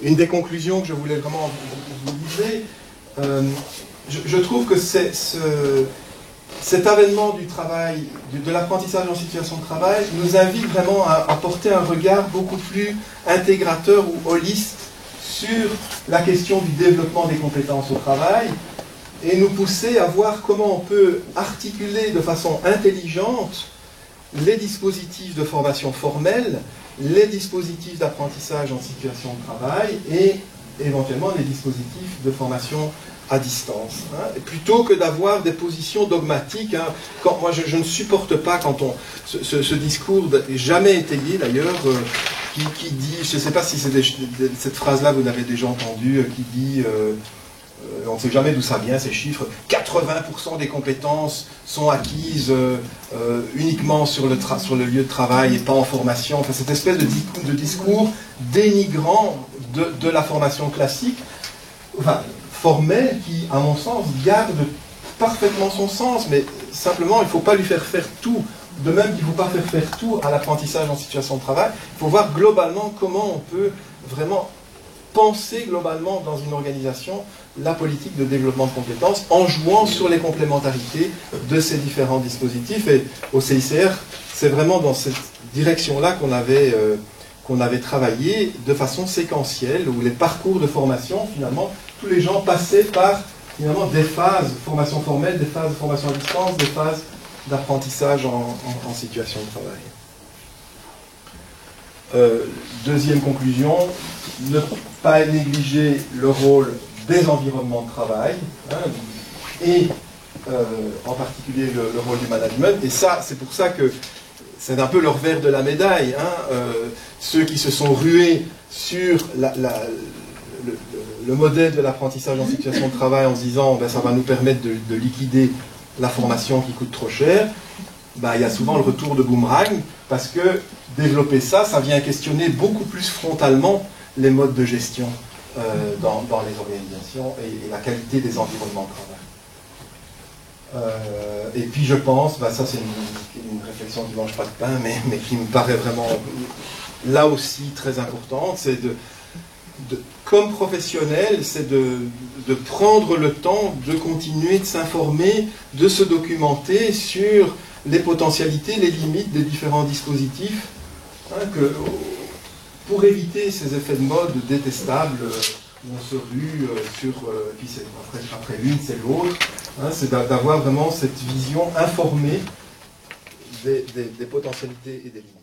une des conclusions que je voulais vraiment vous livrer, je trouve que cet avènement du travail, de l'apprentissage en situation de travail, nous invite vraiment à porter un regard beaucoup plus intégrateur ou holiste sur la question du développement des compétences au travail et nous pousser à voir comment on peut articuler de façon intelligente les dispositifs de formation formelle, les dispositifs d'apprentissage en situation de travail et éventuellement les dispositifs de formation à distance, hein, plutôt que d'avoir des positions dogmatiques. Hein. Moi, je ne supporte pas quand ce discours, jamais étayé d'ailleurs, qui dit, je ne sais pas si c'est cette phrase-là vous l'avez déjà entendue, qui dit, on ne sait jamais d'où ça vient ces chiffres, 80% des compétences sont acquises uniquement sur le lieu de travail et pas en formation. Enfin, cette espèce de discours dénigrant de la formation classique, enfin, formel qui, à mon sens, garde parfaitement son sens, mais simplement, il ne faut pas lui faire faire tout. De même qu'il ne faut pas faire tout à l'apprentissage en situation de travail, il faut voir globalement comment on peut vraiment penser globalement dans une organisation la politique de développement de compétences en jouant sur les complémentarités de ces différents dispositifs. Et au CICR, c'est vraiment dans cette direction-là qu'on avait travaillé de façon séquentielle, où les parcours de formation, finalement, tous les gens passaient par finalement des phases de formation formelle, des phases de formation à distance, des phases d'apprentissage en situation de travail. Deuxième conclusion, ne pas négliger le rôle des environnements de travail, hein, et en particulier le rôle du management. Et ça, c'est pour ça que c'est un peu le revers de la médaille. Hein, ceux qui se sont rués sur le modèle de l'apprentissage en situation de travail en se disant ben, ça va nous permettre de liquider la formation qui coûte trop cher, ben, il y a souvent le retour de boomerang, parce que développer ça, ça vient questionner beaucoup plus frontalement les modes de gestion dans les organisations et la qualité des environnements de travail. Et puis je pense, ben, ça c'est une réflexion qui ne mange pas de pain, mais qui me paraît vraiment là aussi très importante, c'est comme professionnel, c'est de prendre le temps de continuer de s'informer, de se documenter sur les potentialités, les limites des différents dispositifs, hein, pour éviter ces effets de mode détestables où on se rue puis après l'une c'est l'autre, hein, c'est d'avoir vraiment cette vision informée des potentialités et des limites.